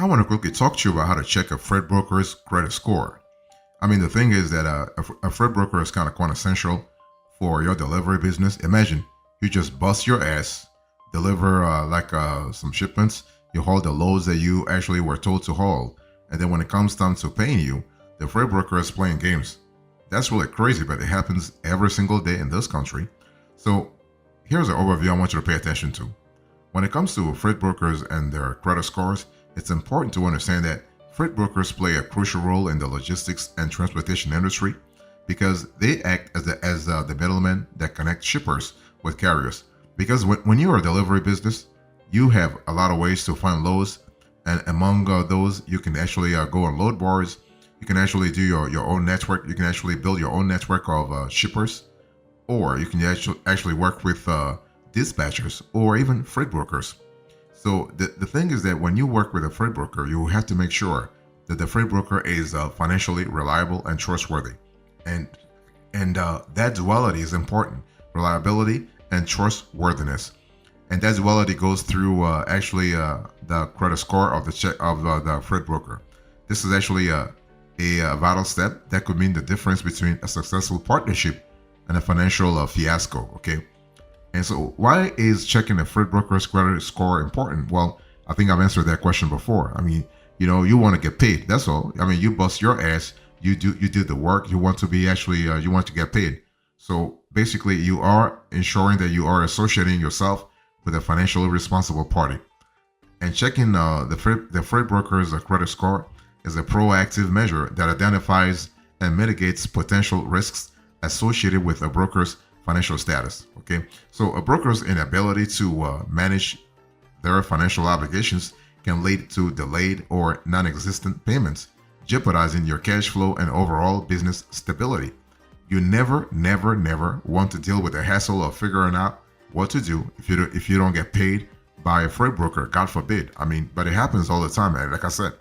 I want to quickly talk to you about how to check a freight broker's credit score. I mean, the thing is that a freight broker is kind of quintessential for your delivery business. Imagine you just bust your ass, deliver some shipments, you haul the loads that you actually were told to haul, and then when it comes time to paying you, the freight broker is playing games. That's really crazy, but it happens every single day in this country. So here's an overview I want you to pay attention to. When it comes to freight brokers and their credit scores, it's important to understand that freight brokers play a crucial role in the logistics and transportation industry because they act as the middleman that connects shippers with carriers. Because when you're a delivery business, you have a lot of ways to find loads, and among those, you can actually go on load bars. You can actually do your own network. You can actually build your own network of shippers, or you can actually work with dispatchers or even freight brokers. So the thing is that when you work with a freight broker, you have to make sure that the freight broker is financially reliable and trustworthy, and that duality is important: reliability and trustworthiness. And that duality goes through the credit score of the freight broker. This is actually a vital step that could mean the difference between a successful partnership and a financial fiasco. Okay. And so, why is checking a freight broker's credit score important? Well, I think I've answered that question before. I mean, you want to get paid. That's all. I mean, you bust your ass. You did the work. You want to be you want to get paid. So basically, you are ensuring that you are associating yourself with a financially responsible party. And checking the freight broker's credit score is a proactive measure that identifies and mitigates potential risks associated with a broker's financial status. Okay, so a broker's inability to manage their financial obligations can lead to delayed or non-existent payments, jeopardizing your cash flow and overall business stability. You never, never, never want to deal with the hassle of figuring out what to do if you don't get paid by a freight broker. God forbid. I mean, but it happens all the time, man. Like I said.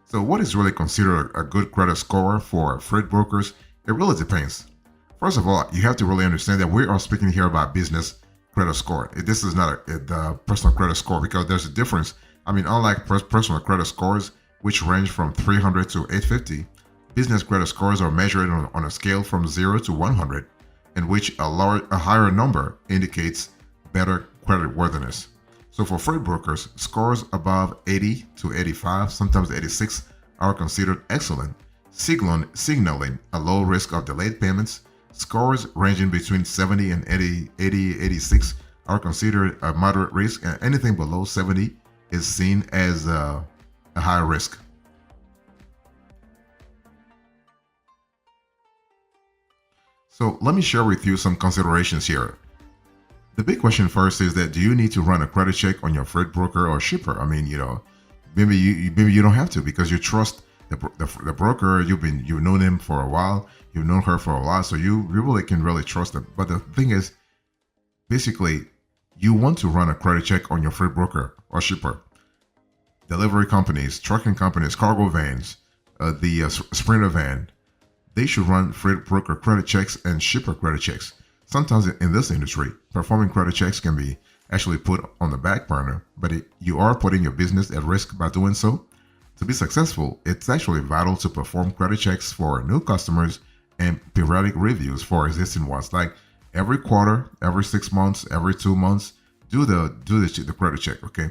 So, what is really considered a good credit score for freight brokers? It really depends. First of all, you have to really understand that we are speaking here about business credit score. This is not the personal credit score, because there's a difference. I mean, unlike personal credit scores, which range from 300 to 850, business credit scores are measured on a scale from 0 to 100, in which a higher number indicates better credit worthiness. So for freight brokers, scores above 80 to 85, sometimes 86, are considered excellent, signaling a low risk of delayed payments. Scores ranging between 70 and 86 are considered a moderate risk, and anything below 70 is seen as a high risk. So let me share with you some considerations here. The big question first is that, do you need to run a credit check on your freight broker or shipper? I mean, maybe you don't have to, because you trust the broker. You've known him for a while. You've known her for a while, so you really can really trust them. But the thing is, basically, you want to run a credit check on your freight broker or shipper. Delivery companies, trucking companies, cargo vans, the Sprinter van, they should run freight broker credit checks and shipper credit checks. Sometimes in this industry, performing credit checks can be actually put on the back burner, but you are putting your business at risk by doing so. To be successful, it's actually vital to perform credit checks for new customers and periodic reviews for existing ones. Like every quarter, every 6 months, every 2 months, do the credit check. Okay,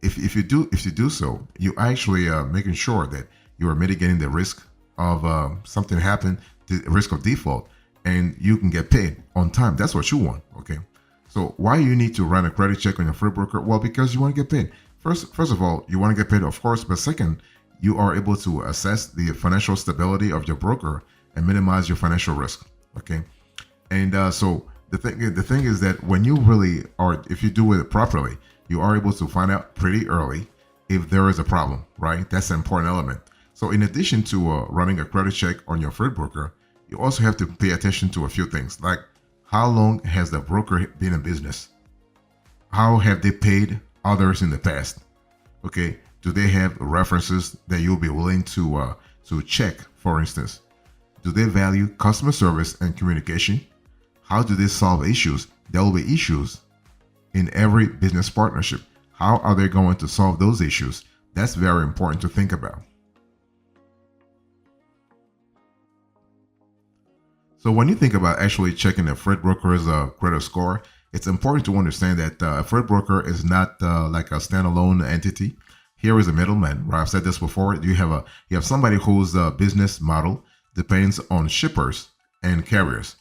if you do so, you actually making sure that you are mitigating the risk of something happen, the risk of default, and you can get paid on time. That's what you want. Okay, so why you need to run a credit check on your freight broker? Well, because you want to get paid. First of all, you want to get paid, of course, but second, you are able to assess the financial stability of your broker and minimize your financial risk. Okay, and so the thing is that when you really are, if you do it properly, you are able to find out pretty early if there is a problem, right? That's an important element. So in addition to running a credit check on your freight broker, you also have to pay attention to a few things, like how long has the broker been in business? How have they paid others in the past? Okay, do they have references that you'll be willing to check? For instance, do they value customer service and communication? How do they solve issues? There will be issues in every business partnership. How are they going to solve those issues? That's very important to think about. So when you think about actually checking a freight broker's credit score, it's important to understand that a freight broker is not like a standalone entity. Here is a middleman. Right? I've said this before. You have somebody whose business model depends on shippers and carriers.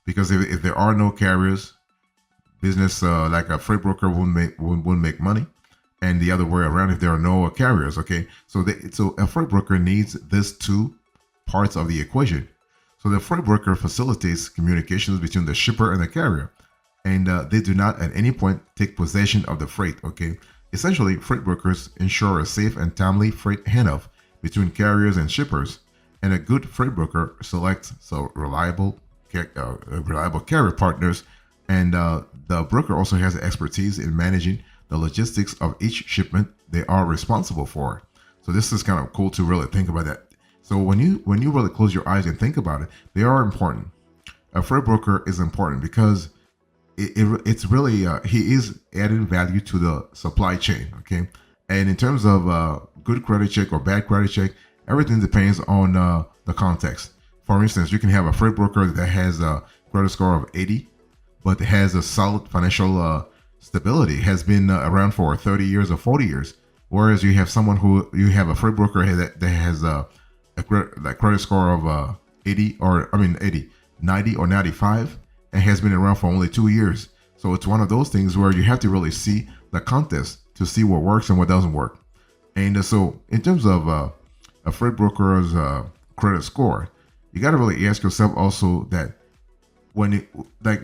Because if there are no carriers, business like a freight broker won't make money, and the other way around if there are no carriers. Okay, so a freight broker needs these two parts of the equation. So the freight broker facilitates communications between the shipper and the carrier, and they do not at any point take possession of the freight. Okay, essentially, freight brokers ensure a safe and timely freight handoff between carriers and shippers, and a good freight broker selects reliable carrier partners, and the broker also has expertise in managing the logistics of each shipment they are responsible for. So this is kind of cool to really think about that. So when you really close your eyes and think about it, they are important. A freight broker is important because it's really he is adding value to the supply chain. Okay, and in terms of good credit check or bad credit check, everything depends on the context. For instance, you can have a freight broker that has a credit score of 80, but has a solid financial stability, has been around for 30 years or 40 years. Whereas you have a freight broker that has a credit score of 80, 90 or 95, and has been around for only 2 years. So it's one of those things where you have to really see the context to see what works and what doesn't work. And so in terms of a freight broker's credit score, you got to really ask yourself also that you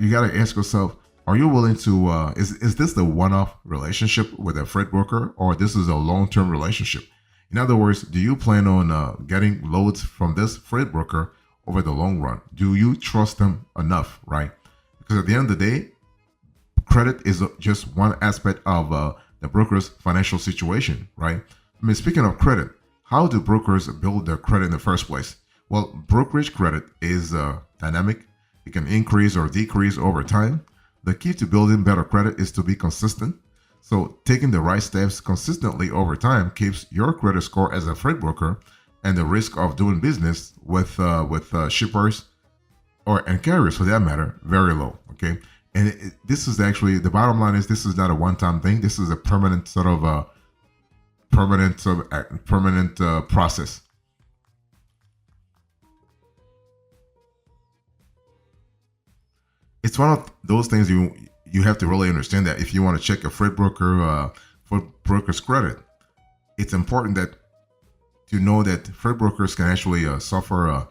got to ask yourself, are you willing to, is this the one-off relationship with a freight broker, or this is a long-term relationship? In other words, do you plan on getting loads from this freight broker over the long run? Do you trust them enough, right? Because at the end of the day, credit is just one aspect of the broker's financial situation, right? I mean, speaking of credit, how do brokers build their credit in the first place? Well, brokerage credit is dynamic. It can increase or decrease over time. The key to building better credit is to be consistent. So taking the right steps consistently over time keeps your credit score as a freight broker and the risk of doing business with shippers and carriers for that matter very low. Okay, and this is actually the bottom line is this is not a one-time thing. This is a permanent process. It's one of those things you have to really understand that if you want to check a freight broker for broker's credit, it's important that to know that freight brokers can actually suffer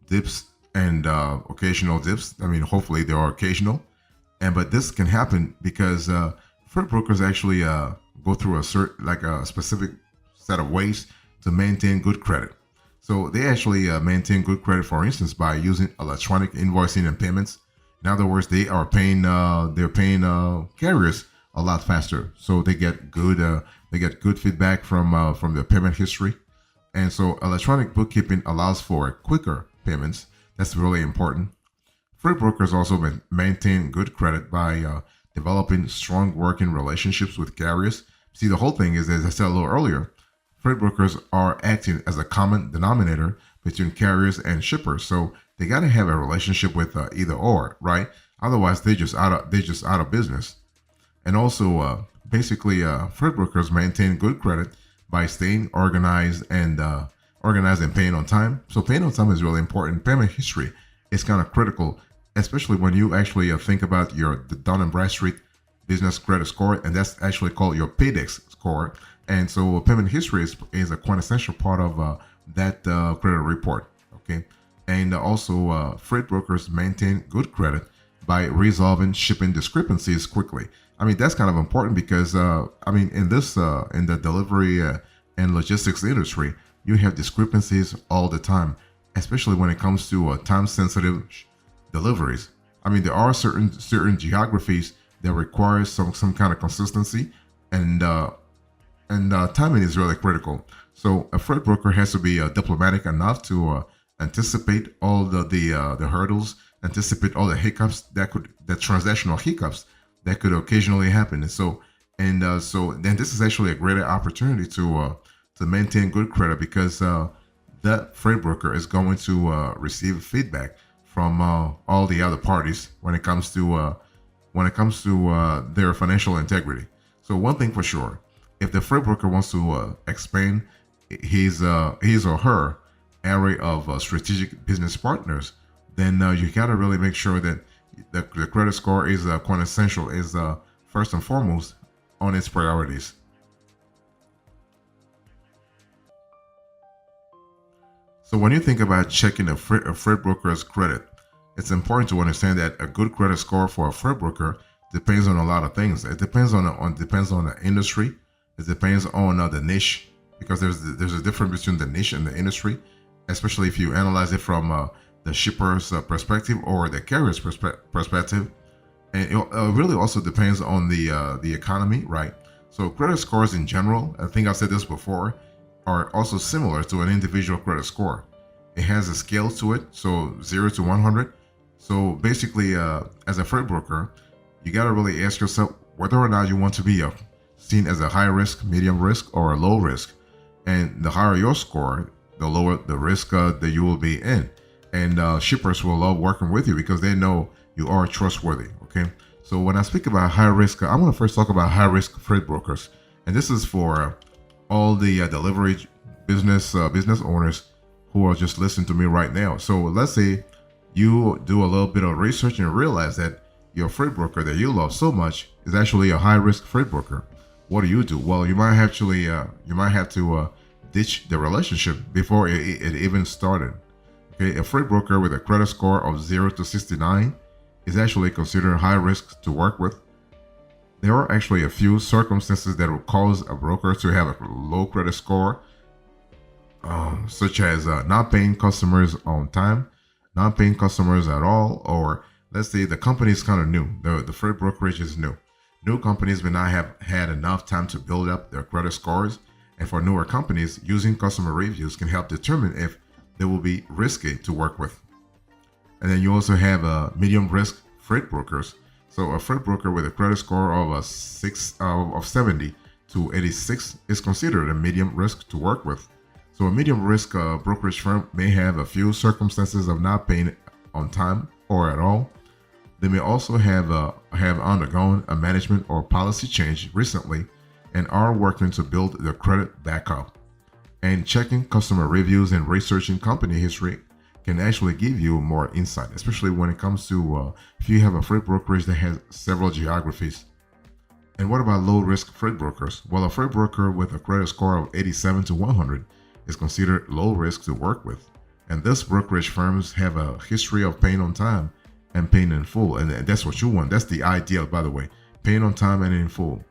dips and occasional dips. I mean, hopefully they are occasional, but this can happen because freight brokers actually go through a specific set of ways to maintain good credit. So they actually maintain good credit, for instance, by using electronic invoicing and payments. In other words, they're paying carriers a lot faster, so they get good feedback from their payment history, and so electronic bookkeeping allows for quicker payments. That's really important. Freight brokers also maintain good credit by developing strong working relationships with carriers. See, the whole thing is, as I said a little earlier, freight brokers are acting as a common denominator between carriers and shippers, so they got to have a relationship with either or, right? Otherwise, they're just out of business. And also, basically, freight brokers maintain good credit by staying organized and paying on time. So paying on time is really important. Payment history is kind of critical, especially when you actually think about the Dun & Bradstreet business credit score, and that's actually called your PAYDEX score. And so payment history is a quintessential part of that credit report. Okay. And also, freight brokers maintain good credit by resolving shipping discrepancies quickly. I mean, that's kind of important because, in the delivery and logistics industry, you have discrepancies all the time, especially when it comes to time-sensitive deliveries. I mean, there are certain geographies that require some kind of consistency, and timing is really critical. So a freight broker has to be diplomatic enough to anticipate all the hurdles, anticipate all the hiccups the transactional hiccups that could occasionally happen. And so then this is actually a great opportunity to to maintain good credit because that freight broker is going to receive feedback from all the other parties when it comes to their financial integrity. So one thing for sure, if the freight broker wants to expand his or her array of strategic business partners, then you got to really make sure that the credit score is quintessential, is first and foremost on its priorities. So when you think about checking a freight broker's credit, it's important to understand that a good credit score for a freight broker depends on a lot of things. It depends on the industry. It depends on the niche, because there's a difference between the niche and the industry, especially if you analyze it from the shipper's perspective or the carrier's perspective. And it really also depends on the economy, right? So credit scores in general, I think I've said this before, are also similar to an individual credit score. It has a scale to it, so 0 to 100. So basically, as a freight broker, you got to really ask yourself whether or not you want to be seen as a high risk, medium risk, or a low risk. And the higher your score, the lower the risk that you will be in. And shippers will love working with you because they know you are trustworthy. Okay. So when I speak about high risk, I'm going to first talk about high risk freight brokers. And this is for all the delivery business owners who are just listening to me right now. So let's say you do a little bit of research and realize that your freight broker that you love so much is actually a high risk freight broker. What do? Well, you might have to ditch the relationship before it even started. Okay, a freight broker with a credit score of 0 to 69 is actually considered high risk to work with. There are actually a few circumstances that will cause a broker to have a low credit score, such as not paying customers on time, not paying customers at all, or let's say the company is kind of new. The freight brokerage is new. New companies may not have had enough time to build up their credit scores, and for newer companies, using customer reviews can help determine if they will be risky to work with. And then you also have medium risk freight brokers. So a freight broker with a credit score of of 70 to 86 is considered a medium risk to work with. So a medium risk brokerage firm may have a few circumstances of not paying on time or at all. They may also have undergone a management or policy change recently and are working to build their credit back up. And checking customer reviews and researching company history can actually give you more insight, especially when it comes to if you have a freight brokerage that has several geographies. And what about low risk freight brokers? Well, a freight broker with a credit score of 87 to 100 is considered low risk to work with. And these brokerage firms have a history of paying on time and paying in full. And that's what you want. That's the ideal, by the way, paying on time and in full.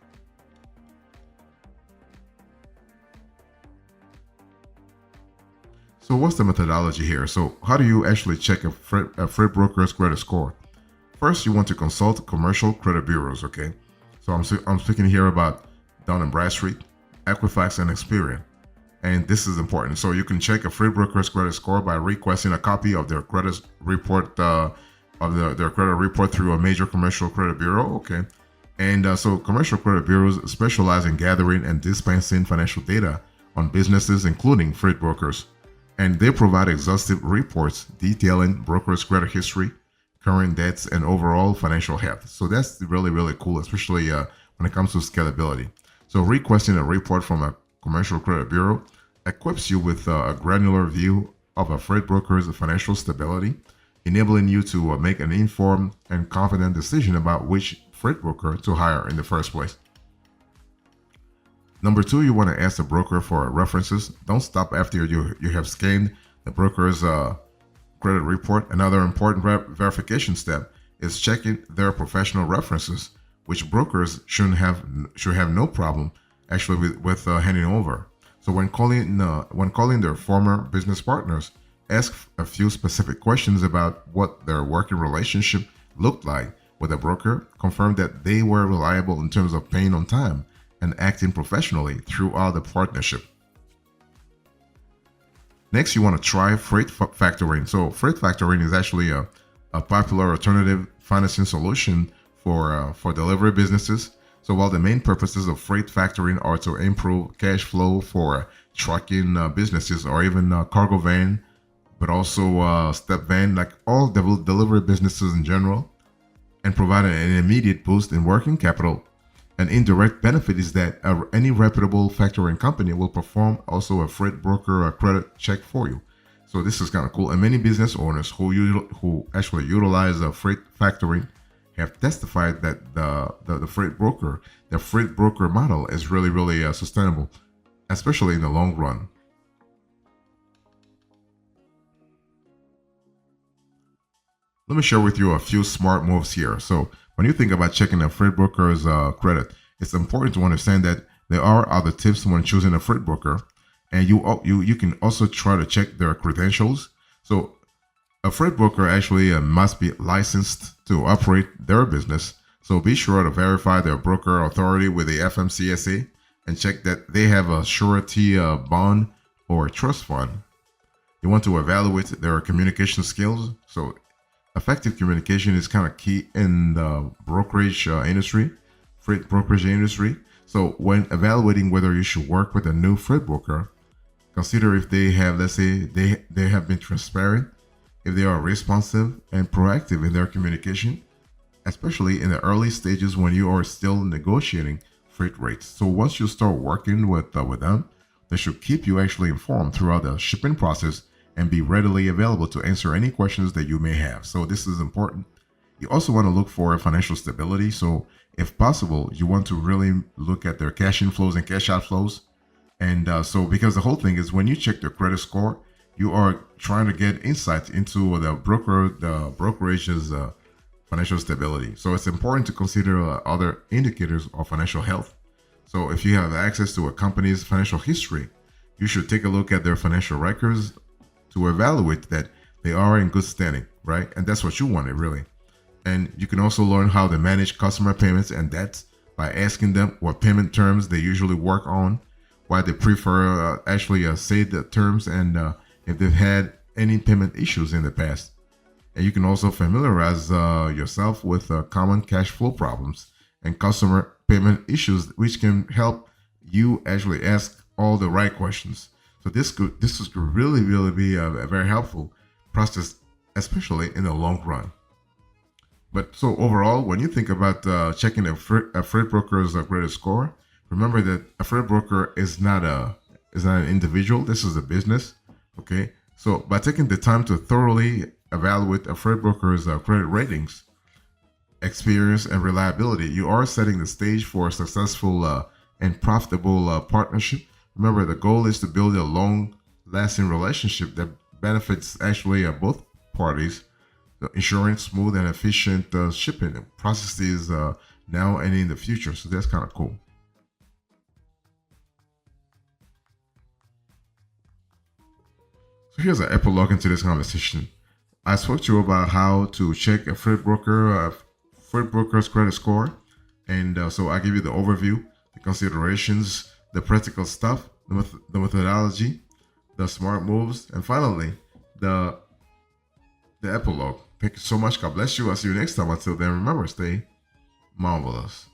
So what's the methodology here? So how do you actually check a freight broker's credit score? First, you want to consult commercial credit bureaus, okay? So I'm speaking here about Dun & Bradstreet, Equifax, and Experian. And this is important. So you can check a freight broker's credit score by requesting a copy of their credit report their credit report through a major commercial credit bureau, okay? And so commercial credit bureaus specialize in gathering and dispensing financial data on businesses, including freight brokers. And they provide exhaustive reports detailing brokers' credit history, current debts, and overall financial health. So that's really, really cool, especially when it comes to scalability. So requesting a report from a commercial credit bureau equips you with a granular view of a freight broker's financial stability, enabling you to make an informed and confident decision about which freight broker to hire in the first place. Number two, you want to ask the broker for references. Don't stop after you have scanned the broker's credit report. Another important verification step is checking their professional references, which brokers should have no problem actually with handing over. So when calling their former business partners, ask a few specific questions about what their working relationship looked like with a broker. Confirm that they were reliable in terms of paying on time and acting professionally throughout the partnership. Next, you want to try freight factoring. So freight factoring is actually a popular alternative financing solution for delivery businesses. So while the main purposes of freight factoring are to improve cash flow for trucking businesses, or even cargo van, but also step van, like all delivery businesses in general, and provide an immediate boost in working capital. An indirect benefit is that any reputable factoring company will perform also a freight broker credit check for you. So this is kind of cool. And many business owners who actually utilize freight factoring have testified that the freight broker model is really sustainable, especially in the long run. Let me share with you a few smart moves here. So when you think about checking a freight broker's credit, it's important to understand that there are other tips when choosing a freight broker, and you can also try to check their credentials. So a freight broker actually must be licensed to operate their business. So be sure to verify their broker authority with the FMCSA and check that they have a surety bond or trust fund. You want to evaluate their communication skills. So effective communication is kind of key in the brokerage industry, freight brokerage industry. So when evaluating whether you should work with a new freight broker, consider if they have, let's say, they have been transparent, if they are responsive and proactive in their communication, especially in the early stages when you are still negotiating freight rates. So once you start working with them, they should keep you actually informed throughout the shipping process and be readily available to answer any questions that you may have. So this is important. You also want to look for financial stability. So if possible, you want to really look at their cash inflows and cash outflows. And so because the whole thing is when you check their credit score, you are trying to get insight into the brokerage's financial stability. So it's important to consider other indicators of financial health. So if you have access to a company's financial history, you should take a look at their financial records to evaluate that they are in good standing, right? And that's what you wanted, really. And you can also learn how to manage customer payments and debts by asking them what payment terms they usually work on, why they prefer say the terms, and if they've had any payment issues in the past. And you can also familiarize yourself with common cash flow problems and customer payment issues, which can help you actually ask all the right questions. So this could really be a very helpful process, especially in the long run. But so overall, when you think about checking a freight broker's credit score, remember that a freight broker is not an individual. This is a business. Okay. So by taking the time to thoroughly evaluate a freight broker's credit ratings, experience, and reliability, you are setting the stage for a successful and profitable partnership. Remember, the goal is to build a long-lasting relationship that benefits actually both parties, ensuring smooth and efficient shipping processes now and in the future. So that's kind of cool. So here's an epilogue into this conversation. I spoke to you about how to check a freight broker's credit score, and so I give you the overview, the considerations, the practical stuff, the methodology, the smart moves, and finally the epilogue. Thank you so much. God bless you. I'll see you next time. Until then, remember, stay marvelous.